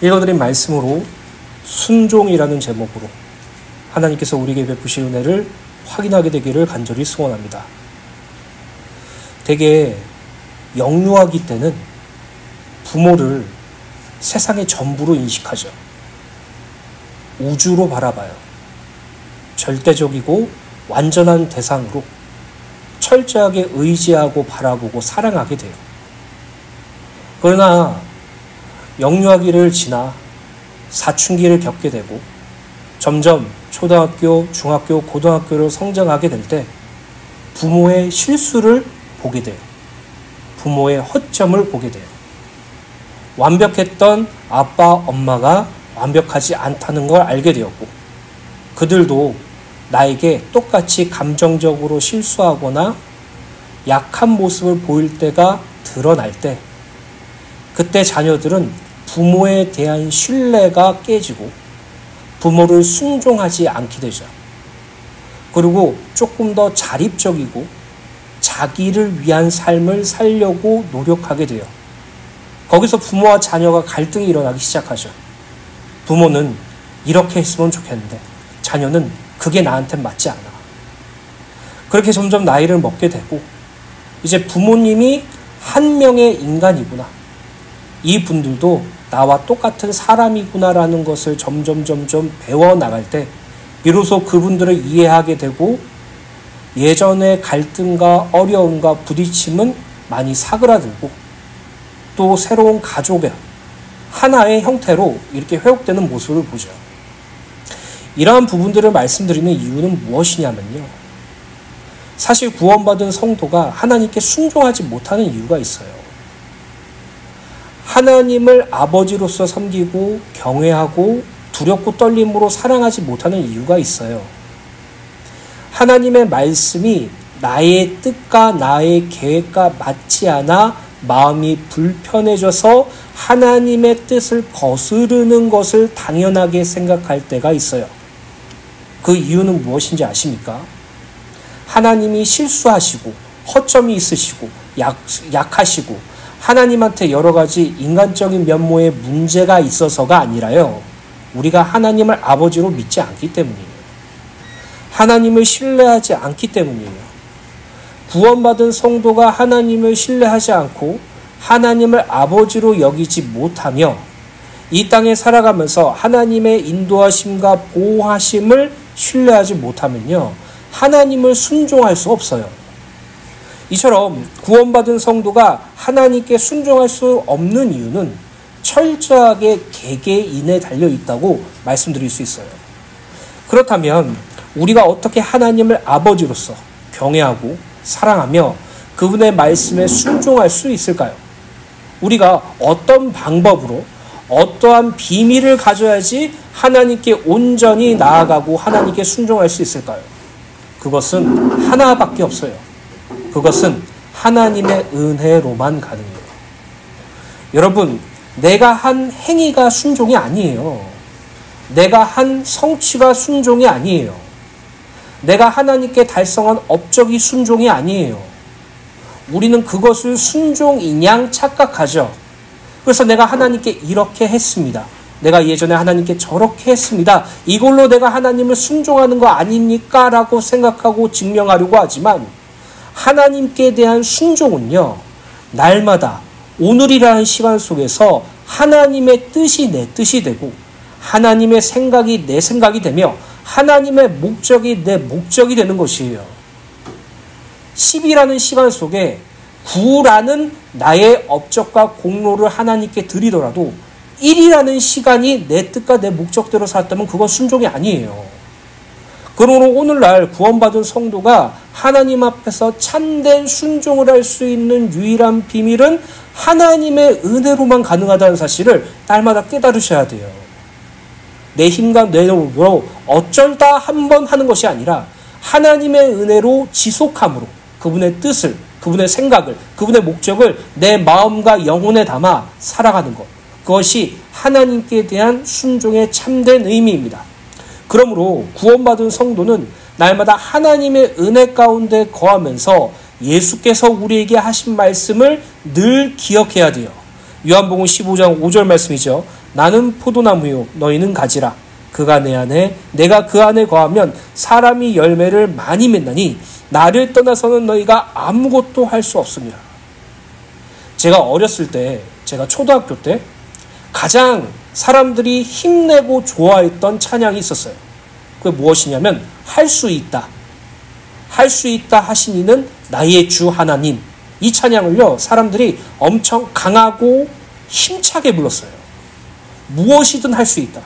읽어드린 말씀으로 순종이라는 제목으로 하나님께서 우리에게 베푸신 은혜를 확인하게 되기를 간절히 소원합니다. 대개 영유아기 때는 부모를 세상의 전부로 인식하죠. 우주로 바라봐요. 절대적이고 완전한 대상으로 철저하게 의지하고 바라보고 사랑하게 돼요. 그러나 영유아기를 지나 사춘기를 겪게 되고 점점 초등학교, 중학교, 고등학교로 성장하게 될 때 부모의 실수를 보게 돼요. 부모의 허점을 보게 돼요. 완벽했던 아빠, 엄마가 완벽하지 않다는 걸 알게 되었고 그들도 나에게 똑같이 감정적으로 실수하거나 약한 모습을 보일 때가 드러날 때 그때 자녀들은 부모에 대한 신뢰가 깨지고 부모를 순종하지 않게 되죠. 그리고 조금 더 자립적이고 자기를 위한 삶을 살려고 노력하게 돼요. 거기서 부모와 자녀가 갈등이 일어나기 시작하죠. 부모는 이렇게 했으면 좋겠는데 자녀는 그게 나한테 맞지 않아. 그렇게 점점 나이를 먹게 되고 이제 부모님이 한 명의 인간이구나. 이 분들도 나와 똑같은 사람이구나라는 것을 점점 배워나갈 때 비로소 그분들을 이해하게 되고 예전의 갈등과 어려움과 부딪힘은 많이 사그라들고 또 새로운 가족의 하나의 형태로 이렇게 회복되는 모습을 보죠. 이러한 부분들을 말씀드리는 이유는 무엇이냐면요. 사실 구원받은 성도가 하나님께 순종하지 못하는 이유가 있어요. 하나님을 아버지로서 섬기고 경외하고 두렵고 떨림으로 사랑하지 못하는 이유가 있어요. 하나님의 말씀이 나의 뜻과 나의 계획과 맞지 않아 마음이 불편해져서 하나님의 뜻을 거스르는 것을 당연하게 생각할 때가 있어요. 그 이유는 무엇인지 아십니까? 하나님이 실수하시고 허점이 있으시고 약하시고 하나님한테 여러 가지 인간적인 면모에 문제가 있어서가 아니라요. 우리가 하나님을 아버지로 믿지 않기 때문이에요. 하나님을 신뢰하지 않기 때문이에요. 구원받은 성도가 하나님을 신뢰하지 않고 하나님을 아버지로 여기지 못하며 이 땅에 살아가면서 하나님의 인도하심과 보호하심을 신뢰하지 못하면요. 하나님을 순종할 수 없어요. 이처럼 구원받은 성도가 하나님께 순종할 수 없는 이유는 철저하게 개개인에 달려있다고 말씀드릴 수 있어요. 그렇다면 우리가 어떻게 하나님을 아버지로서 경외하고 사랑하며 그분의 말씀에 순종할 수 있을까요? 우리가 어떤 방법으로 어떠한 비밀을 가져야지 하나님께 온전히 나아가고 하나님께 순종할 수 있을까요? 그것은 하나밖에 없어요. 그것은 하나님의 은혜로만 가능해요. 여러분, 내가 한 행위가 순종이 아니에요. 내가 한 성취가 순종이 아니에요. 내가 하나님께 달성한 업적이 순종이 아니에요. 우리는 그것을 순종이냥 착각하죠. 그래서 내가 하나님께 이렇게 했습니다. 내가 예전에 하나님께 저렇게 했습니다. 이걸로 내가 하나님을 순종하는 거 아닙니까? 라고 생각하고 증명하려고 하지만 하나님께 대한 순종은요. 날마다 오늘이라는 시간 속에서 하나님의 뜻이 내 뜻이 되고 하나님의 생각이 내 생각이 되며 하나님의 목적이 내 목적이 되는 것이에요. 10이라는 시간 속에 9라는 나의 업적과 공로를 하나님께 드리더라도 1이라는 시간이 내 뜻과 내 목적대로 살았다면 그건 순종이 아니에요. 그러므로 오늘날 구원받은 성도가 하나님 앞에서 참된 순종을 할 수 있는 유일한 비밀은 하나님의 은혜로만 가능하다는 사실을 날마다 깨달으셔야 돼요. 내 힘과 내 힘으로 어쩔다 한 번 하는 것이 아니라 하나님의 은혜로 지속함으로 그분의 뜻을, 그분의 생각을, 그분의 목적을 내 마음과 영혼에 담아 살아가는 것. 그것이 하나님께 대한 순종의 참된 의미입니다. 그러므로 구원받은 성도는 날마다 하나님의 은혜 가운데 거하면서 예수께서 우리에게 하신 말씀을 늘 기억해야 돼요. 요한복음 15장 5절 말씀이죠. 나는 포도나무요 너희는 가지라. 그가 내 안에 내가 그 안에 거하면 사람이 열매를 많이 맺나니 나를 떠나서는 너희가 아무것도 할 수 없습니다. 제가 어렸을 때, 제가 초등학교 때 가장 사람들이 힘내고 좋아했던 찬양이 있었어요. 그게 무엇이냐면 할 수 있다. 할 수 있다 하신 이는 나의 주 하나님. 이 찬양을요, 사람들이 엄청 강하고 힘차게 불렀어요. 무엇이든 할 수 있다.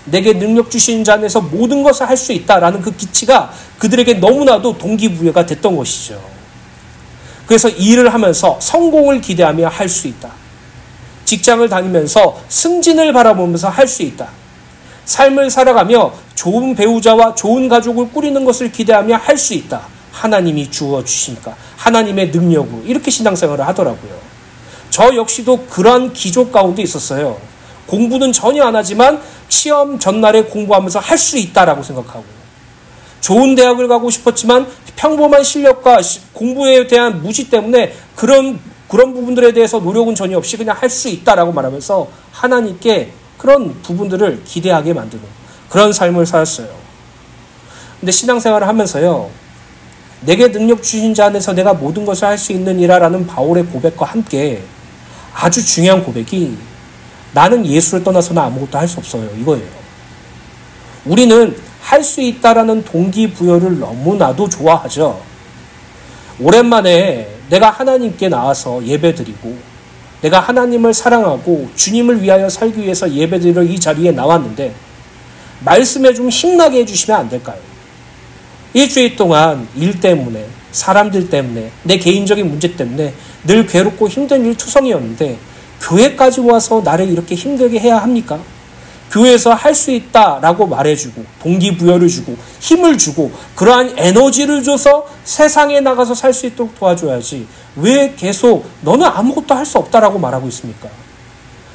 내게 능력 주신 자 안에서 모든 것을 할 수 있다라는 그 기치가 그들에게 너무나도 동기부여가 됐던 것이죠. 그래서 일을 하면서 성공을 기대하며 할 수 있다. 직장을 다니면서 승진을 바라보면서 할 수 있다. 삶을 살아가며 좋은 배우자와 좋은 가족을 꾸리는 것을 기대하며 할 수 있다. 하나님이 주어 주시니까 하나님의 능력으로 이렇게 신앙생활을 하더라고요. 저 역시도 그런 기조 가운데 있었어요. 공부는 전혀 안 하지만 시험 전날에 공부하면서 할 수 있다라고 생각하고, 좋은 대학을 가고 싶었지만 평범한 실력과 공부에 대한 무지 때문에 그런 부분들에 대해서 노력은 전혀 없이 그냥 할 수 있다라고 말하면서 하나님께 그런 부분들을 기대하게 만드는 그런 삶을 살았어요. 근데 신앙생활을 하면서요, 내게 능력 주신 자 안에서 내가 모든 것을 할 수 있느니라라는 바울의 고백과 함께 아주 중요한 고백이 나는 예수를 떠나서는 아무것도 할 수 없어요. 이거예요. 우리는 할 수 있다라는 동기부여를 너무나도 좋아하죠. 오랜만에 내가 하나님께 나와서 예배드리고 내가 하나님을 사랑하고 주님을 위하여 살기 위해서 예배드리러 이 자리에 나왔는데 말씀에 좀 힘나게 해주시면 안 될까요? 일주일 동안 일 때문에, 사람들 때문에, 내 개인적인 문제 때문에 늘 괴롭고 힘든 일투성이었는데 교회까지 와서 나를 이렇게 힘들게 해야 합니까? 교회에서 할 수 있다라고 말해주고 동기부여를 주고 힘을 주고 그러한 에너지를 줘서 세상에 나가서 살 수 있도록 도와줘야지 왜 계속 너는 아무것도 할 수 없다라고 말하고 있습니까?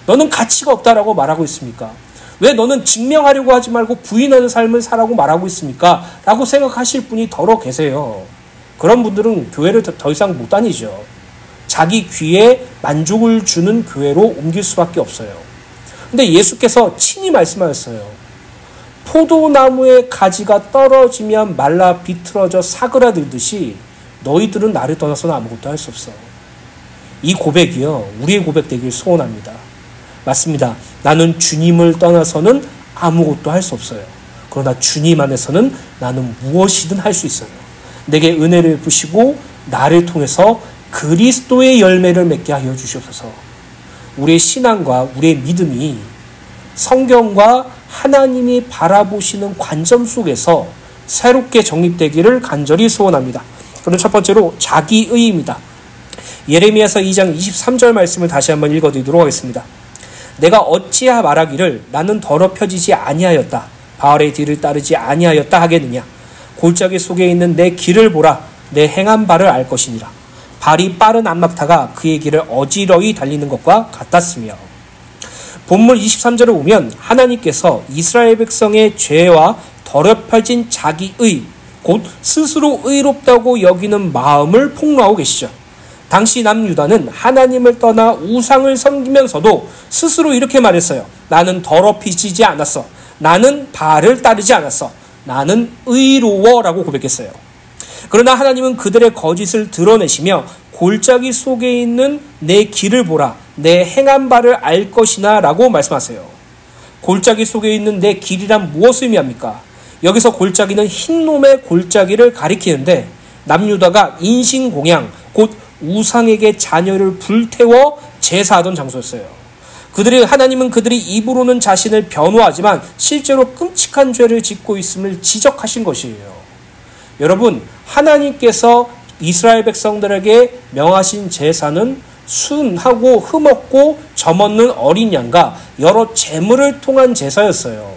너는 가치가 없다라고 말하고 있습니까? 왜 너는 증명하려고 하지 말고 부인하는 삶을 살라고 말하고 있습니까? 라고 생각하실 분이 더러 계세요. 그런 분들은 교회를 더 이상 못 다니죠. 자기 귀에 만족을 주는 교회로 옮길 수밖에 없어요. 근데 예수께서 친히 말씀하셨어요. 포도나무의 가지가 떨어지면 말라 비틀어져 사그라들듯이 너희들은 나를 떠나서는 아무것도 할 수 없어. 이 고백이요, 우리의 고백 되길 소원합니다. 맞습니다. 나는 주님을 떠나서는 아무것도 할 수 없어요. 그러나 주님 안에서는 나는 무엇이든 할 수 있어요. 내게 은혜를 부시고 나를 통해서 그리스도의 열매를 맺게 하여 주시옵소서. 우리의 신앙과 우리의 믿음이 성경과 하나님이 바라보시는 관점 속에서 새롭게 정립되기를 간절히 소원합니다. 그럼 첫 번째로 자기의입니다. 예레미야서 2장 23절 말씀을 다시 한번 읽어드리도록 하겠습니다. 내가 어찌하 말하기를 나는 더럽혀지지 아니하였다. 바알의 뒤를 따르지 아니하였다 하겠느냐. 골짜기 속에 있는 내 길을 보라. 내 행한 바를 알 것이니라. 발이 빠른 안막타가 그의 길을 어지러이 달리는 것과 같았으며. 본문 23절을 보면 하나님께서 이스라엘 백성의 죄와 더럽혀진 자기의 곧 스스로 의롭다고 여기는 마음을 폭로하고 계시죠. 당시 남유다는 하나님을 떠나 우상을 섬기면서도 스스로 이렇게 말했어요. 나는 더럽히지 않았어. 나는 바알을 따르지 않았어. 나는 의로워라고 고백했어요. 그러나 하나님은 그들의 거짓을 드러내시며 골짜기 속에 있는 내 길을 보라. 내 행한 바를 알 것이나 라고 말씀하세요. 골짜기 속에 있는 내 길이란 무엇을 의미합니까? 여기서 골짜기는 흰놈의 골짜기를 가리키는데 남유다가 인신공양 곧 우상에게 자녀를 불태워 제사하던 장소였어요. 하나님은 그들이 입으로는 자신을 변호하지만 실제로 끔찍한 죄를 짓고 있음을 지적하신 것이에요. 여러분, 하나님께서 이스라엘 백성들에게 명하신 제사는 순하고 흠없고 점없는 어린 양과 여러 제물을 통한 제사였어요.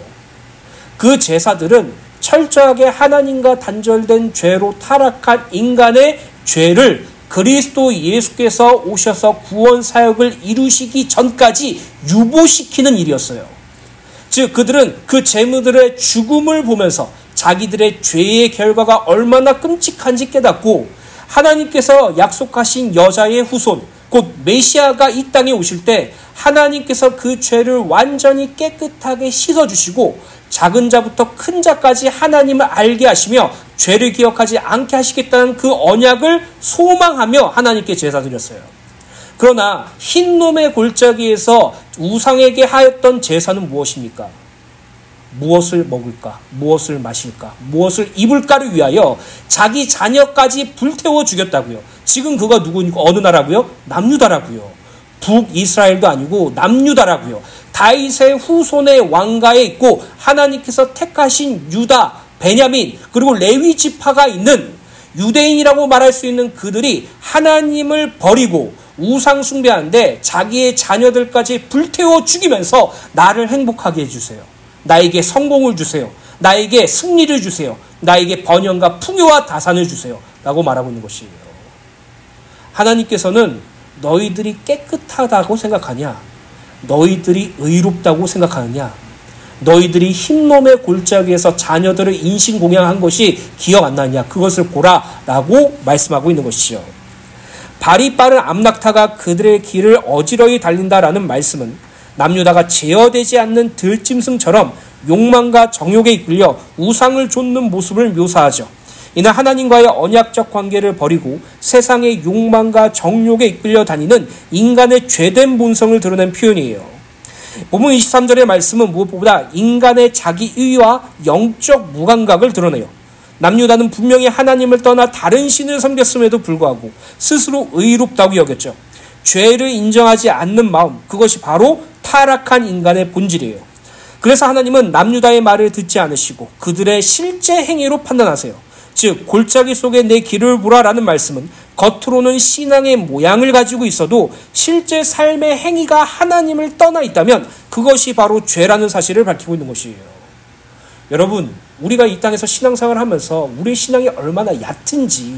그 제사들은 철저하게 하나님과 단절된 죄로 타락한 인간의 죄를 그리스도 예수께서 오셔서 구원 사역을 이루시기 전까지 유보시키는 일이었어요. 즉 그들은 그 제물들의 죽음을 보면서 자기들의 죄의 결과가 얼마나 끔찍한지 깨닫고 하나님께서 약속하신 여자의 후손 곧 메시아가 이 땅에 오실 때 하나님께서 그 죄를 완전히 깨끗하게 씻어주시고 작은 자부터 큰 자까지 하나님을 알게 하시며 죄를 기억하지 않게 하시겠다는 그 언약을 소망하며 하나님께 제사 드렸어요. 그러나 흰놈의 골짜기에서 우상에게 하였던 제사는 무엇입니까? 무엇을 먹을까? 무엇을 마실까? 무엇을 입을까를 위하여 자기 자녀까지 불태워 죽였다고요. 지금 그가 누구니까 어느 나라고요? 남유다라고요. 북이스라엘도 아니고 남유다라고요. 다윗의 후손의 왕가에 있고 하나님께서 택하신 유다, 베냐민 그리고 레위 지파가 있는 유대인이라고 말할 수 있는 그들이 하나님을 버리고 우상 숭배하는데 자기의 자녀들까지 불태워 죽이면서 나를 행복하게 해주세요. 나에게 성공을 주세요. 나에게 승리를 주세요. 나에게 번영과 풍요와 다산을 주세요. 라고 말하고 있는 것이에요. 하나님께서는 너희들이 깨끗하다고 생각하냐? 너희들이 의롭다고 생각하느냐? 너희들이 흰놈의 골짜기에서 자녀들을 인신공양한 것이 기억 안 나느냐? 그것을 보라 라고 말씀하고 있는 것이죠. 발이 빠른 암낙타가 그들의 길을 어지러이 달린다라는 말씀은 남유다가 제어되지 않는 들짐승처럼 욕망과 정욕에 이끌려 우상을 좇는 모습을 묘사하죠. 이는 하나님과의 언약적 관계를 버리고 세상의 욕망과 정욕에 이끌려 다니는 인간의 죄된 본성을 드러낸 표현이에요. 본문 23절의 말씀은 무엇보다 인간의 자기의와 영적 무감각을 드러내요. 남유다는 분명히 하나님을 떠나 다른 신을 섬겼음에도 불구하고 스스로 의롭다고 여겼죠. 죄를 인정하지 않는 마음, 그것이 바로 타락한 인간의 본질이에요. 그래서 하나님은 남유다의 말을 듣지 않으시고 그들의 실제 행위로 판단하세요. 즉 골짜기 속에 내 길을 보라라는 말씀은 겉으로는 신앙의 모양을 가지고 있어도 실제 삶의 행위가 하나님을 떠나 있다면 그것이 바로 죄라는 사실을 밝히고 있는 것이에요. 여러분, 우리가 이 땅에서 신앙생활을 하면서 우리의 신앙이 얼마나 얕은지,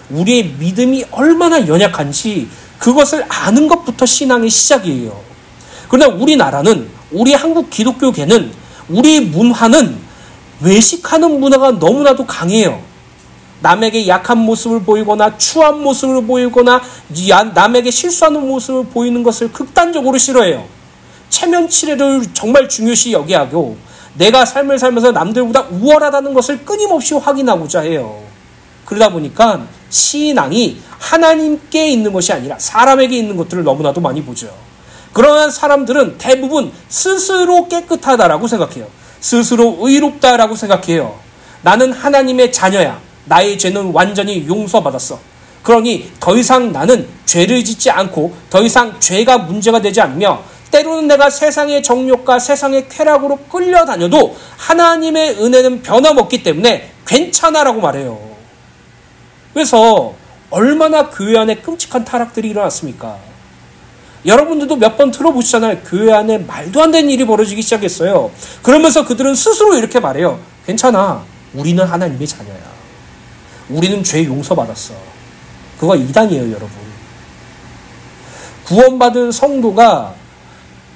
우리의 믿음이 얼마나 연약한지 그것을 아는 것부터 신앙의 시작이에요. 그러나 우리나라는, 우리 한국 기독교계는, 우리 문화는 외식하는 문화가 너무나도 강해요. 남에게 약한 모습을 보이거나 추한 모습을 보이거나 남에게 실수하는 모습을 보이는 것을 극단적으로 싫어해요. 체면치레를 정말 중요시 여기하고 내가 삶을 살면서 남들보다 우월하다는 것을 끊임없이 확인하고자 해요. 그러다 보니까 신앙이 하나님께 있는 것이 아니라 사람에게 있는 것들을 너무나도 많이 보죠. 그러한 사람들은 대부분 스스로 깨끗하다라고 생각해요. 스스로 의롭다라고 생각해요. 나는 하나님의 자녀야. 나의 죄는 완전히 용서받았어. 그러니 더 이상 나는 죄를 짓지 않고 더 이상 죄가 문제가 되지 않으며 때로는 내가 세상의 정욕과 세상의 쾌락으로 끌려다녀도 하나님의 은혜는 변함없기 때문에 괜찮아라고 말해요. 그래서 얼마나 교회 안에 끔찍한 타락들이 일어났습니까? 여러분들도 몇 번 들어보시잖아요. 교회 안에 말도 안 되는 일이 벌어지기 시작했어요. 그러면서 그들은 스스로 이렇게 말해요. 괜찮아. 우리는 하나님의 자녀야. 우리는 죄 용서받았어. 그거 이단이에요, 여러분. 구원받은 성도가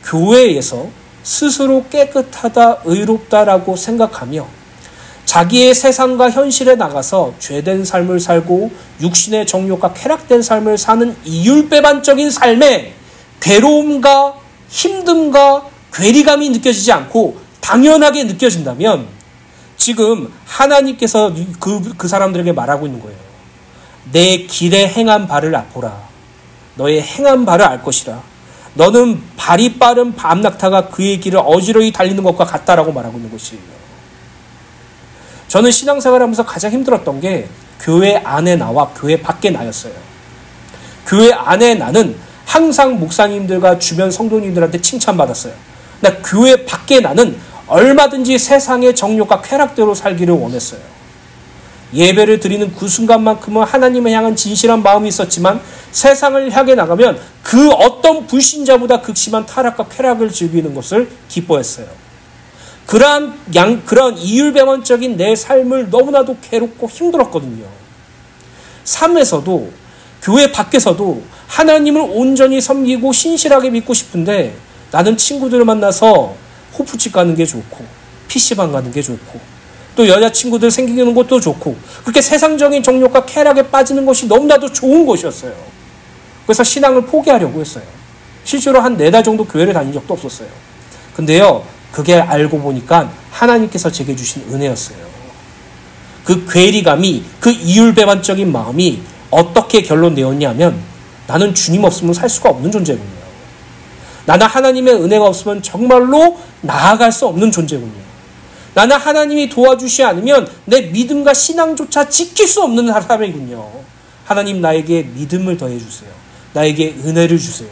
교회에서 스스로 깨끗하다, 의롭다라고 생각하며 자기의 세상과 현실에 나가서 죄된 삶을 살고 육신의 정욕과 쾌락된 삶을 사는 이율배반적인 삶에 괴로움과 힘듦과 괴리감이 느껴지지 않고 당연하게 느껴진다면 지금 하나님께서 그 사람들에게 말하고 있는 거예요. 내 길에 행한 바를 보라. 너의 행한 바를 알 것이라. 너는 발이 빠른 암낙타가 그의 길을 어지러이 달리는 것과 같다라고 말하고 있는 것이에요. 저는 신앙생활하면서 가장 힘들었던 게 교회 안에 나와 교회 밖에 나였어요. 교회 안에 나는 항상 목사님들과 주변 성도님들한테 칭찬받았어요. 근데 교회 밖에 나는 얼마든지 세상의 정욕과 쾌락대로 살기를 원했어요. 예배를 드리는 그 순간만큼은 하나님을 향한 진실한 마음이 있었지만 세상을 향해 나가면 그 어떤 불신자보다 극심한 타락과 쾌락을 즐기는 것을 기뻐했어요. 그러한 이율배반적인 내 삶을 너무나도 괴롭고 힘들었거든요. 삶에서도 교회 밖에서도 하나님을 온전히 섬기고 신실하게 믿고 싶은데 나는 친구들을 만나서 호프집 가는 게 좋고 PC방 가는 게 좋고 또 여자친구들 생기는 것도 좋고 그렇게 세상적인 정욕과 쾌락에 빠지는 것이 너무나도 좋은 것이었어요. 그래서 신앙을 포기하려고 했어요. 실제로 한 4달 정도 교회를 다닌 적도 없었어요. 근데요, 그게 알고 보니까 하나님께서 제게 주신 은혜였어요. 그 괴리감이, 그 이율배반적인 마음이 어떻게 결론내었냐면, 나는 주님 없으면 살 수가 없는 존재군요. 나는 하나님의 은혜가 없으면 정말로 나아갈 수 없는 존재군요. 나는 하나님이 도와주시 않으면 내 믿음과 신앙조차 지킬 수 없는 사람이군요. 하나님, 나에게 믿음을 더해주세요. 나에게 은혜를 주세요.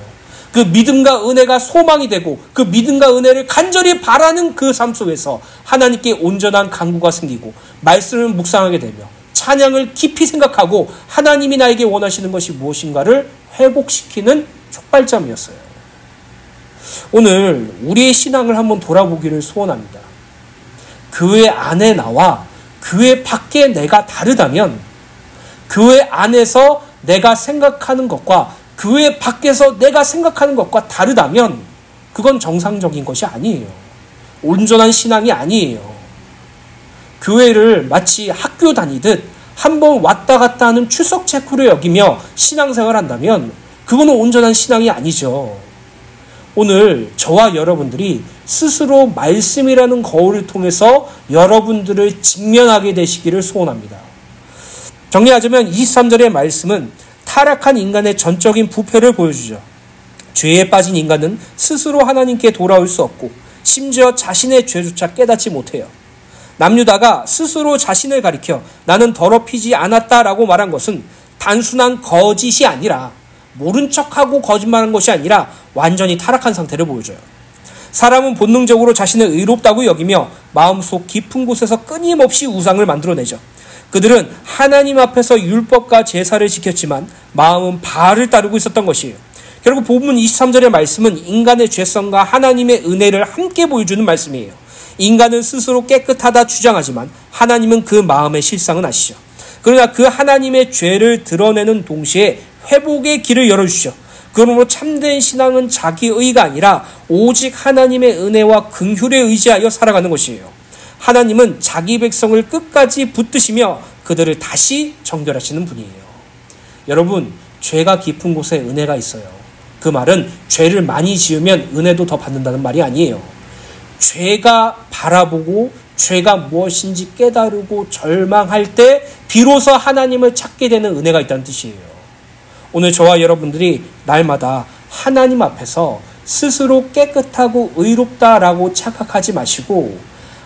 그 믿음과 은혜가 소망이 되고 그 믿음과 은혜를 간절히 바라는 그 삶 속에서 하나님께 온전한 간구가 생기고 말씀을 묵상하게 되며 찬양을 깊이 생각하고 하나님이 나에게 원하시는 것이 무엇인가를 회복시키는 촉발점이었어요. 오늘 우리의 신앙을 한번 돌아보기를 소원합니다. 교회 안에 나와 교회 밖에 내가 다르다면, 교회 안에서 내가 생각하는 것과 교회 밖에서 내가 생각하는 것과 다르다면 그건 정상적인 것이 아니에요. 온전한 신앙이 아니에요. 교회를 마치 학교 다니듯 한번 왔다 갔다 하는 출석 체크로 여기며 신앙생활을 한다면 그거는 온전한 신앙이 아니죠. 오늘 저와 여러분들이 스스로 말씀이라는 거울을 통해서 여러분들을 직면하게 되시기를 소원합니다. 정리하자면 23절의 말씀은 타락한 인간의 전적인 부패를 보여주죠. 죄에 빠진 인간은 스스로 하나님께 돌아올 수 없고 심지어 자신의 죄조차 깨닫지 못해요. 남유다가 스스로 자신을 가리켜 나는 더럽히지 않았다라고 말한 것은 단순한 거짓이 아니라, 모른 척하고 거짓말한 것이 아니라 완전히 타락한 상태를 보여줘요. 사람은 본능적으로 자신을 의롭다고 여기며 마음속 깊은 곳에서 끊임없이 우상을 만들어내죠. 그들은 하나님 앞에서 율법과 제사를 지켰지만 마음은 바알을 따르고 있었던 것이에요. 결국 본문 23절의 말씀은 인간의 죄성과 하나님의 은혜를 함께 보여주는 말씀이에요. 인간은 스스로 깨끗하다 주장하지만 하나님은 그 마음의 실상은 아시죠. 그러나 그 하나님의 죄를 드러내는 동시에 회복의 길을 열어주시죠. 그러므로 참된 신앙은 자기의가 아니라 오직 하나님의 은혜와 긍휼에 의지하여 살아가는 것이에요. 하나님은 자기 백성을 끝까지 붙드시며 그들을 다시 정결하시는 분이에요. 여러분, 죄가 깊은 곳에 은혜가 있어요. 그 말은 죄를 많이 지으면 은혜도 더 받는다는 말이 아니에요. 죄가 바라보고 죄가 무엇인지 깨달고 절망할 때 비로소 하나님을 찾게 되는 은혜가 있다는 뜻이에요. 오늘 저와 여러분들이 날마다 하나님 앞에서 스스로 깨끗하고 의롭다라고 착각하지 마시고,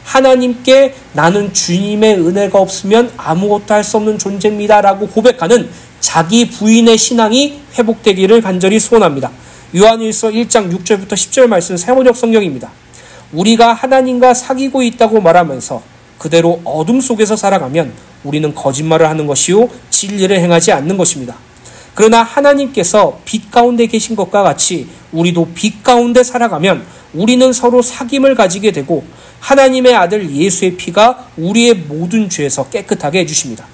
하나님께 나는 주님의 은혜가 없으면 아무것도 할 수 없는 존재입니다 라고 고백하는 자기 부인의 신앙이 회복되기를 간절히 소원합니다. 요한일서 1장 6절부터 10절 말씀 세번역 성경입니다. 우리가 하나님과 사귀고 있다고 말하면서 그대로 어둠 속에서 살아가면 우리는 거짓말을 하는 것이요 진리를 행하지 않는 것입니다. 그러나 하나님께서 빛 가운데 계신 것과 같이 우리도 빛 가운데 살아가면 우리는 서로 사귐을 가지게 되고 하나님의 아들 예수의 피가 우리의 모든 죄에서 깨끗하게 해주십니다.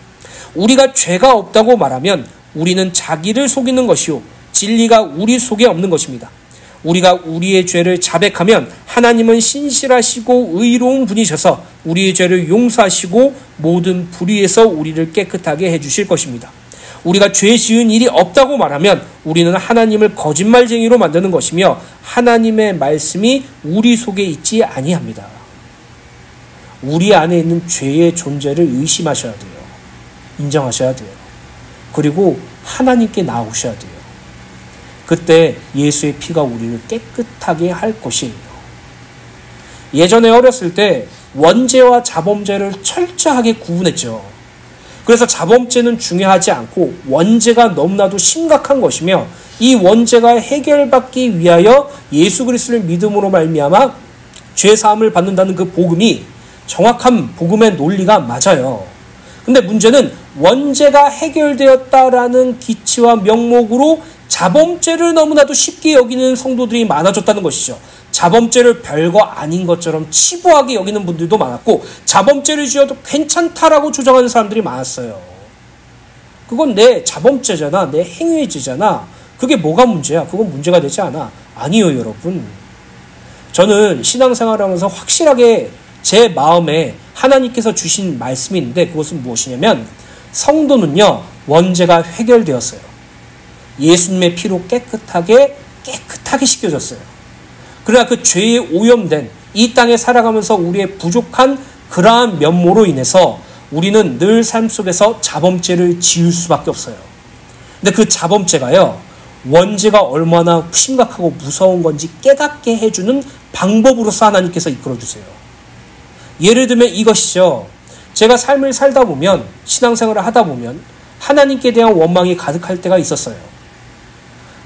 우리가 죄가 없다고 말하면 우리는 자기를 속이는 것이요 진리가 우리 속에 없는 것입니다. 우리가 우리의 죄를 자백하면 하나님은 신실하시고 의로운 분이셔서 우리의 죄를 용서하시고 모든 불의에서 우리를 깨끗하게 해주실 것입니다. 우리가 죄 지은 일이 없다고 말하면 우리는 하나님을 거짓말쟁이로 만드는 것이며 하나님의 말씀이 우리 속에 있지 아니합니다. 우리 안에 있는 죄의 존재를 의심하셔야 돼요. 인정하셔야 돼요. 그리고 하나님께 나오셔야 돼요. 그때 예수의 피가 우리를 깨끗하게 할 것이에요. 예전에 어렸을 때 원죄와 자범죄를 철저하게 구분했죠. 그래서 자범죄는 중요하지 않고 원죄가 너무나도 심각한 것이며 이 원죄가 해결받기 위하여 예수 그리스도를 믿음으로 말미암아 죄사함을 받는다는 그 복음이 정확한 복음의 논리가 맞아요. 근데 문제는 원죄가 해결되었다라는 기치와 명목으로 자범죄를 너무나도 쉽게 여기는 성도들이 많아졌다는 것이죠. 자범죄를 별거 아닌 것처럼 치부하게 여기는 분들도 많았고 자범죄를 지어도 괜찮다라고 주장하는 사람들이 많았어요. 그건 내 자범죄잖아. 내 행위의 죄잖아. 그게 뭐가 문제야? 그건 문제가 되지 않아. 아니요, 여러분. 저는 신앙생활을 하면서 확실하게 제 마음에 하나님께서 주신 말씀이 있는데 그것은 무엇이냐면 성도는요. 원죄가 해결되었어요. 예수님의 피로 깨끗하게 씻겨졌어요. 그러나 그 죄에 오염된 이 땅에 살아가면서 우리의 부족한 그러한 면모로 인해서 우리는 늘 삶 속에서 자범죄를 지을 수밖에 없어요. 근데 그 자범죄가요, 원죄가 얼마나 심각하고 무서운 건지 깨닫게 해주는 방법으로서 하나님께서 이끌어주세요. 예를 들면 이것이죠. 제가 삶을 살다 보면, 신앙생활을 하다 보면 하나님께 대한 원망이 가득할 때가 있었어요.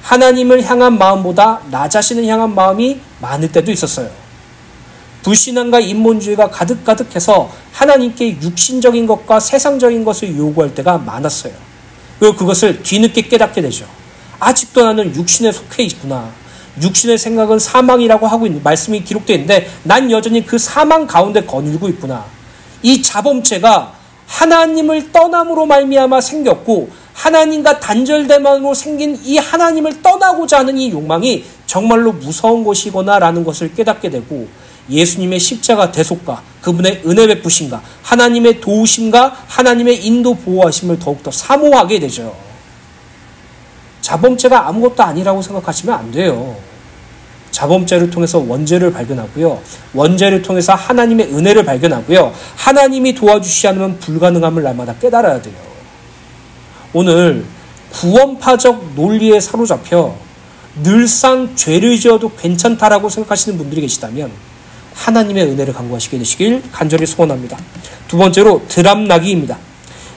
하나님을 향한 마음보다 나 자신을 향한 마음이 많을 때도 있었어요. 불신앙과 인본주의가 가득해서 하나님께 육신적인 것과 세상적인 것을 요구할 때가 많았어요. 그리고 그것을 뒤늦게 깨닫게 되죠. 아직도 나는 육신에 속해 있구나. 육신의 생각은 사망이라고 하고 있는 말씀이 기록되어 있는데 난 여전히 그 사망 가운데 거닐고 있구나. 이 자범죄가 하나님을 떠남으로 말미암아 생겼고 하나님과 단절됨으로 생긴 이 하나님을 떠나고자 하는 이 욕망이 정말로 무서운 것이구나 라는 것을 깨닫게 되고 예수님의 십자가 대속과 그분의 은혜 베푸심과 하나님의 도우심과 하나님의 인도 보호하심을 더욱더 사모하게 되죠. 자범죄가 아무것도 아니라고 생각하시면 안 돼요. 자범죄를 통해서 원죄를 발견하고요. 원죄를 통해서 하나님의 은혜를 발견하고요. 하나님이 도와주시지 않으면 불가능함을 날마다 깨달아야 돼요. 오늘 구원파적 논리에 사로잡혀 늘상 죄를 지어도 괜찮다라고 생각하시는 분들이 계시다면 하나님의 은혜를 간구하시게 되시길 간절히 소원합니다. 두 번째로 드람나기입니다.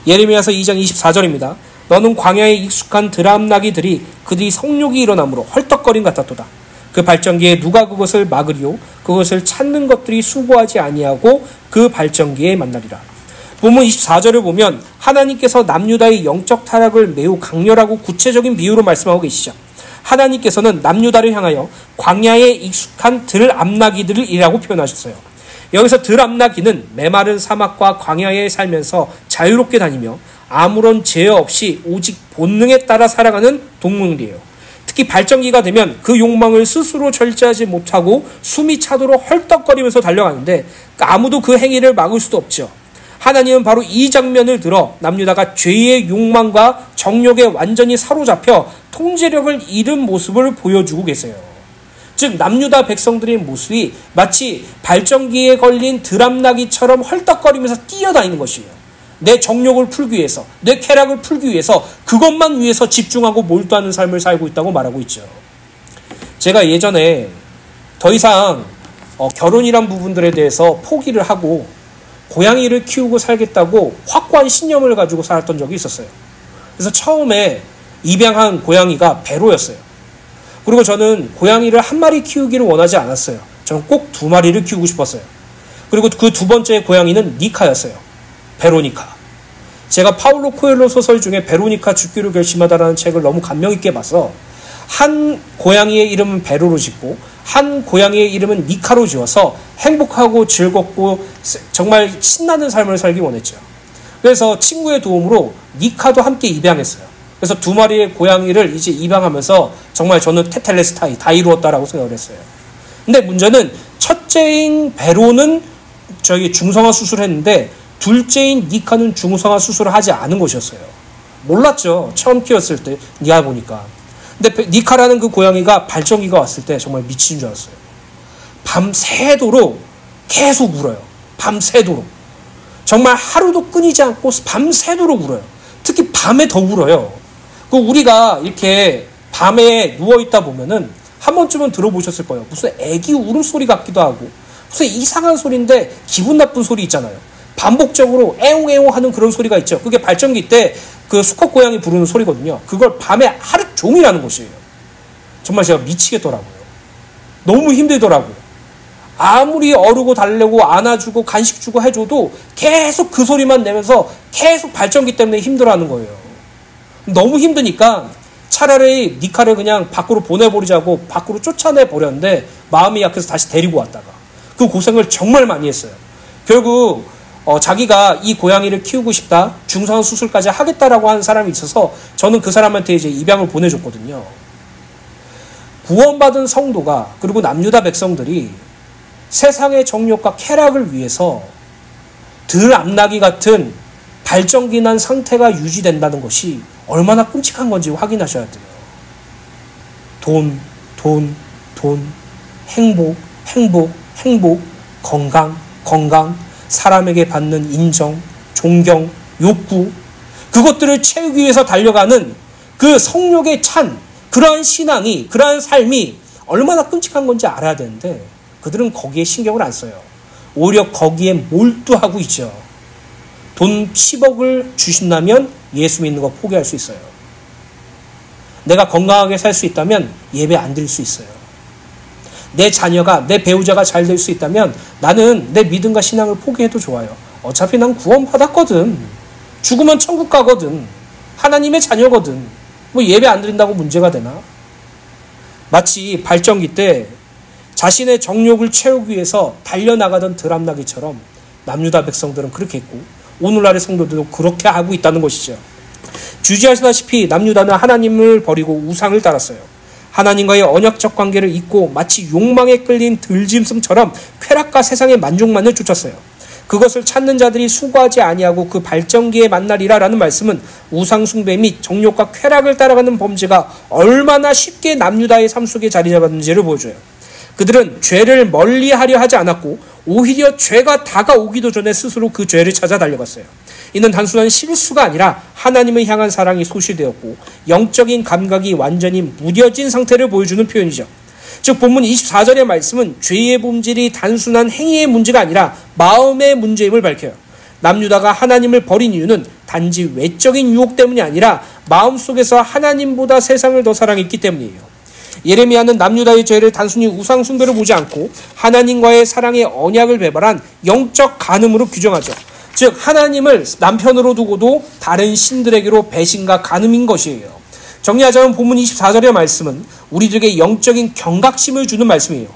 예레미야서 2장 24절입니다. 너는 광야에 익숙한 드람나기들이 그들이 성욕이 일어나므로 헐떡거림 같았도다. 그 발전기에 누가 그것을 막으리요? 그것을 찾는 것들이 수고하지 아니하고 그 발전기에 만나리라. 본문 24절을 보면 하나님께서 남유다의 영적 타락을 매우 강렬하고 구체적인 비유로 말씀하고 계시죠. 하나님께서는 남유다를 향하여 광야에 익숙한 들암나기들이라고 표현하셨어요. 여기서 들암나기는 메마른 사막과 광야에 살면서 자유롭게 다니며 아무런 제어 없이 오직 본능에 따라 살아가는 동물이에요. 특히 발전기가 되면 그 욕망을 스스로 절제하지 못하고 숨이 차도록 헐떡거리면서 달려가는데 아무도 그 행위를 막을 수도 없죠. 하나님은 바로 이 장면을 들어 남유다가 죄의 욕망과 정욕에 완전히 사로잡혀 통제력을 잃은 모습을 보여주고 계세요. 즉 남유다 백성들의 모습이 마치 발전기에 걸린 드람나기처럼 헐떡거리면서 뛰어다니는 것이에요. 내 정욕을 풀기 위해서, 내 쾌락을 풀기 위해서 그것만 위해서 집중하고 몰두하는 삶을 살고 있다고 말하고 있죠. 제가 예전에 더 이상 결혼이란 부분들에 대해서 포기를 하고 고양이를 키우고 살겠다고 확고한 신념을 가지고 살았던 적이 있었어요. 그래서 처음에 입양한 고양이가 배로였어요. 그리고 저는 고양이를 한 마리 키우기를 원하지 않았어요. 저는 꼭 2마리를 키우고 싶었어요. 그리고 그 두 번째 고양이는 니카였어요. 베로니카. 제가 파울로 코엘로 소설 중에 베로니카 죽기로 결심하다라는 책을 너무 감명 있게 봐서 한 고양이의 이름은 베로로 짓고 한 고양이의 이름은 니카로 지어서 행복하고 즐겁고 정말 신나는 삶을 살기 원했죠. 그래서 친구의 도움으로 니카도 함께 입양했어요. 그래서 2마리의 고양이를 이제 입양하면서 정말 저는 테텔레스타이 다 이루었다라고 생각을 했어요. 근데 문제는 첫째인 베로는 저희 중성화 수술을 했는데 둘째인 니카는 중성화 수술을 하지 않은 것이었어요. 몰랐죠. 처음 키웠을 때 니카 보니까. 근데 니카라는 그 고양이가 발전기가 왔을 때 정말 미친 줄 알았어요. 밤새도록 계속 울어요. 밤새도록. 정말 하루도 끊이지 않고 밤새도록 울어요. 특히 밤에 더 울어요. 그 우리가 이렇게 밤에 누워있다 보면은 한 번쯤은 들어보셨을 거예요. 무슨 애기 울음소리 같기도 하고 무슨 이상한 소리인데 기분 나쁜 소리 있잖아요. 반복적으로 애옹애옹 하는 그런 소리가 있죠. 그게 발전기 때 그 수컷 고양이 부르는 소리거든요. 그걸 밤에 하루 종일 하는 것이에요. 정말 제가 미치겠더라고요. 너무 힘들더라고요. 아무리 어르고 달래고 안아주고 간식 주고 해줘도 계속 그 소리만 내면서 계속 발전기 때문에 힘들어하는 거예요. 너무 힘드니까 차라리 니카를 그냥 밖으로 보내버리자고 밖으로 쫓아내버렸는데 마음이 약해서 다시 데리고 왔다가 그 고생을 정말 많이 했어요. 결국 자기가 이 고양이를 키우고 싶다, 중성화 수술까지 하겠다라고 하는 사람이 있어서 저는 그 사람한테 이제 입양을 보내줬거든요. 구원받은 성도가 그리고 남유다 백성들이 세상의 정욕과 쾌락을 위해서 들암나기 같은 발전기 난 상태가 유지된다는 것이 얼마나 끔찍한 건지 확인하셔야 돼요. 돈, 돈, 돈, 행복, 행복, 행복, 건강, 건강, 사람에게 받는 인정, 존경, 욕구, 그것들을 채우기 위해서 달려가는 그 성욕에 찬 그러한 신앙이, 그러한 삶이 얼마나 끔찍한 건지 알아야 되는데 그들은 거기에 신경을 안 써요. 오히려 거기에 몰두하고 있죠. 돈 10억을 주신다면 예수 믿는 거 포기할 수 있어요. 내가 건강하게 살 수 있다면 예배 안 드릴 수 있어요. 내 자녀가, 내 배우자가 잘 될 수 있다면 나는 내 믿음과 신앙을 포기해도 좋아요. 어차피 난 구원받았거든. 죽으면 천국 가거든. 하나님의 자녀거든. 뭐 예배 안 드린다고 문제가 되나? 마치 발전기 때 자신의 정욕을 채우기 위해서 달려나가던 드람나기처럼 남유다 백성들은 그렇게 했고 오늘날의 성도들도 그렇게 하고 있다는 것이죠. 주지하시다시피 남유다는 하나님을 버리고 우상을 따랐어요. 하나님과의 언약적 관계를 잊고 마치 욕망에 끌린 들짐승처럼 쾌락과 세상의 만족만을 쫓았어요. 그것을 찾는 자들이 수고하지 아니하고 그 발전기에 만나리라 라는 말씀은 우상 숭배 및 정욕과 쾌락을 따라가는 범죄가 얼마나 쉽게 남유다의 삶 속에 자리 잡았는지를 보여줘요. 그들은 죄를 멀리하려 하지 않았고 오히려 죄가 다가오기도 전에 스스로 그 죄를 찾아 달려갔어요. 이는 단순한 실수가 아니라 하나님을 향한 사랑이 소실되었고 영적인 감각이 완전히 무뎌진 상태를 보여주는 표현이죠. 즉 본문 24절의 말씀은 죄의 본질이 단순한 행위의 문제가 아니라 마음의 문제임을 밝혀요. 남유다가 하나님을 버린 이유는 단지 외적인 유혹 때문이 아니라 마음속에서 하나님보다 세상을 더 사랑했기 때문이에요. 예레미야는 남유다의 죄를 단순히 우상 숭배로 보지 않고 하나님과의 사랑의 언약을 배반한 영적 간음으로 규정하죠. 즉 하나님을 남편으로 두고도 다른 신들에게로 배신과 간음인 것이에요. 정리하자면 본문 24절의 말씀은 우리들에게 영적인 경각심을 주는 말씀이에요.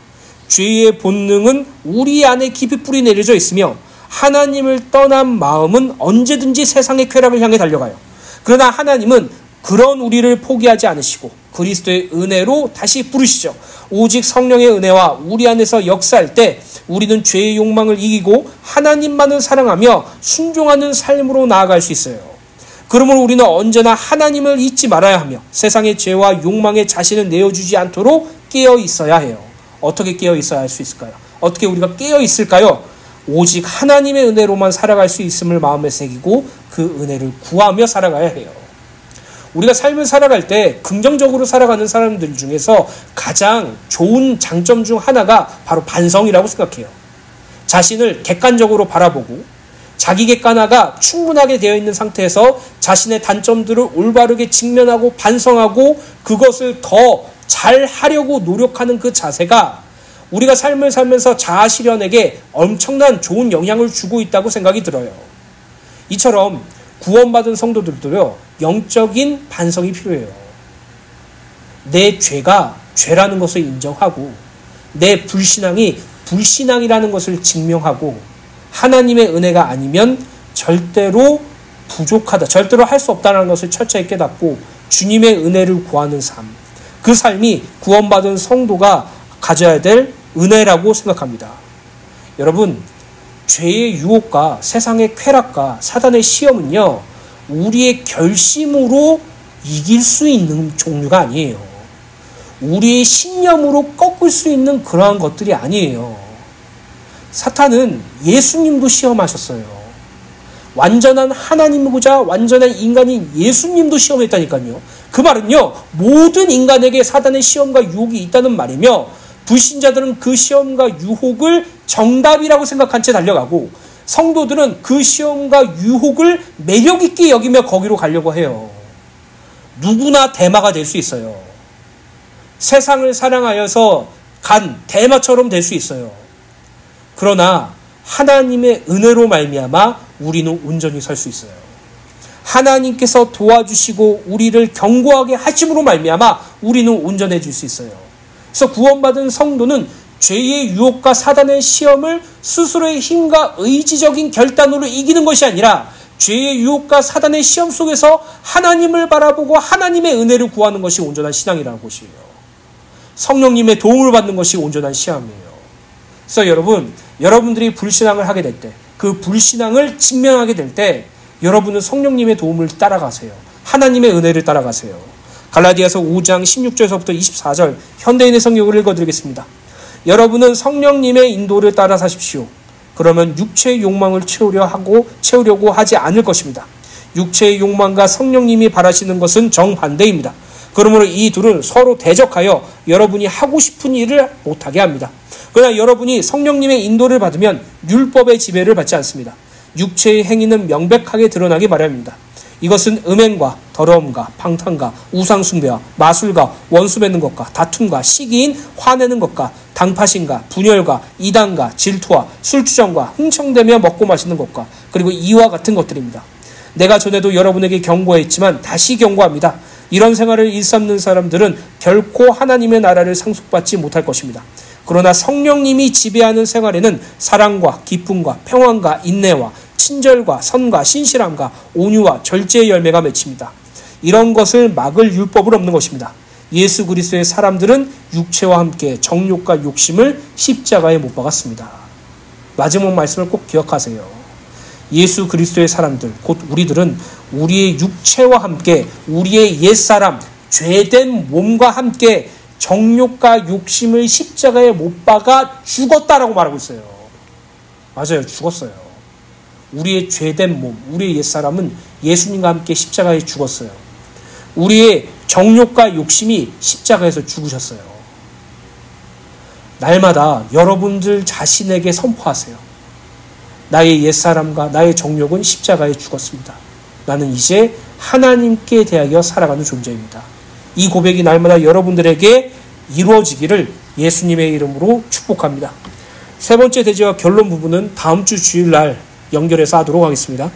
죄의 본능은 우리 안에 깊이 뿌리 내려져 있으며 하나님을 떠난 마음은 언제든지 세상의 쾌락을 향해 달려가요. 그러나 하나님은 그런 우리를 포기하지 않으시고 그리스도의 은혜로 다시 부르시죠. 오직 성령의 은혜와 우리 안에서 역사할 때 우리는 죄의 욕망을 이기고 하나님만을 사랑하며 순종하는 삶으로 나아갈 수 있어요. 그러므로 우리는 언제나 하나님을 잊지 말아야 하며 세상의 죄와 욕망에 자신을 내어주지 않도록 깨어 있어야 해요. 어떻게 깨어 있어야 할 수 있을까요? 어떻게 우리가 깨어 있을까요? 오직 하나님의 은혜로만 살아갈 수 있음을 마음에 새기고 그 은혜를 구하며 살아가야 해요. 우리가 삶을 살아갈 때 긍정적으로 살아가는 사람들 중에서 가장 좋은 장점 중 하나가 바로 반성이라고 생각해요. 자신을 객관적으로 바라보고 자기 객관화가 충분하게 되어 있는 상태에서 자신의 단점들을 올바르게 직면하고 반성하고 그것을 더 잘하려고 노력하는 그 자세가 우리가 삶을 살면서 자아 실현에게 엄청난 좋은 영향을 주고 있다고 생각이 들어요. 이처럼 구원받은 성도들도요, 영적인 반성이 필요해요. 내 죄가 죄라는 것을 인정하고 내 불신앙이 불신앙이라는 것을 증명하고 하나님의 은혜가 아니면 절대로 부족하다, 절대로 할 수 없다는 것을 철저히 깨닫고 주님의 은혜를 구하는 삶, 그 삶이 구원받은 성도가 가져야 될 은혜라고 생각합니다. 여러분, 죄의 유혹과 세상의 쾌락과 사단의 시험은요, 우리의 결심으로 이길 수 있는 종류가 아니에요. 우리의 신념으로 꺾을 수 있는 그러한 것들이 아니에요. 사탄은 예수님도 시험하셨어요. 완전한 하나님이고자 완전한 인간인 예수님도 시험했다니까요. 그 말은요, 모든 인간에게 사단의 시험과 유혹이 있다는 말이며 불신자들은 그 시험과 유혹을 정답이라고 생각한 채 달려가고 성도들은 그 시험과 유혹을 매력 있게 여기며 거기로 가려고 해요. 누구나 대마가 될 수 있어요. 세상을 사랑하여서 간 대마처럼 될 수 있어요. 그러나 하나님의 은혜로 말미암아 우리는 온전히 설 수 있어요. 하나님께서 도와주시고 우리를 견고하게 하심으로 말미암아 우리는 온전해질 수 있어요. 그래서 구원받은 성도는 죄의 유혹과 사단의 시험을 스스로의 힘과 의지적인 결단으로 이기는 것이 아니라 죄의 유혹과 사단의 시험 속에서 하나님을 바라보고 하나님의 은혜를 구하는 것이 온전한 신앙이라는 것이에요. 성령님의 도움을 받는 것이 온전한 시험이에요. 그래서 여러분들이 불신앙을 하게 될 때, 그 불신앙을 직면하게 될 때 여러분은 성령님의 도움을 따라가세요. 하나님의 은혜를 따라가세요. 갈라디아서 5장 16절에서부터 24절 현대인의 성경을 읽어드리겠습니다. 여러분은 성령님의 인도를 따라 사십시오. 그러면 육체의 욕망을 채우려고 하지 않을 것입니다. 육체의 욕망과 성령님이 바라시는 것은 정반대입니다. 그러므로 이 둘은 서로 대적하여 여러분이 하고 싶은 일을 못하게 합니다. 그러나 여러분이 성령님의 인도를 받으면 율법의 지배를 받지 않습니다. 육체의 행위는 명백하게 드러나기 마련입니다. 이것은 음행과 더러움과 방탕과 우상숭배와 마술과 원수 맺는 것과 다툼과 시기인 화내는 것과 당파심과 분열과 이단과 질투와 술주정과 흥청대며 먹고 마시는 것과 그리고 이와 같은 것들입니다. 내가 전에도 여러분에게 경고했지만 다시 경고합니다. 이런 생활을 일삼는 사람들은 결코 하나님의 나라를 상속받지 못할 것입니다. 그러나 성령님이 지배하는 생활에는 사랑과 기쁨과 평안과 인내와 친절과 선과 신실함과 온유와 절제의 열매가 맺힙니다. 이런 것을 막을 율법은 없는 것입니다. 예수 그리스도의 사람들은 육체와 함께 정욕과 욕심을 십자가에 못 박았습니다. 마지막 말씀을 꼭 기억하세요. 예수 그리스도의 사람들, 곧 우리들은 우리의 육체와 함께 우리의 옛사람, 죄된 몸과 함께 정욕과 욕심을 십자가에 못 박아 죽었다라고 말하고 있어요. 맞아요. 죽었어요. 우리의 죄된 몸, 우리의 옛사람은 예수님과 함께 십자가에 죽었어요. 우리의 정욕과 욕심이 십자가에서 죽으셨어요. 날마다 여러분들 자신에게 선포하세요. 나의 옛사람과 나의 정욕은 십자가에 죽었습니다. 나는 이제 하나님께 대하여 살아가는 존재입니다. 이 고백이 날마다 여러분들에게 이루어지기를 예수님의 이름으로 축복합니다. 세 번째 대지와 결론 부분은 다음 주 주일날 연결해서 하도록 하겠습니다.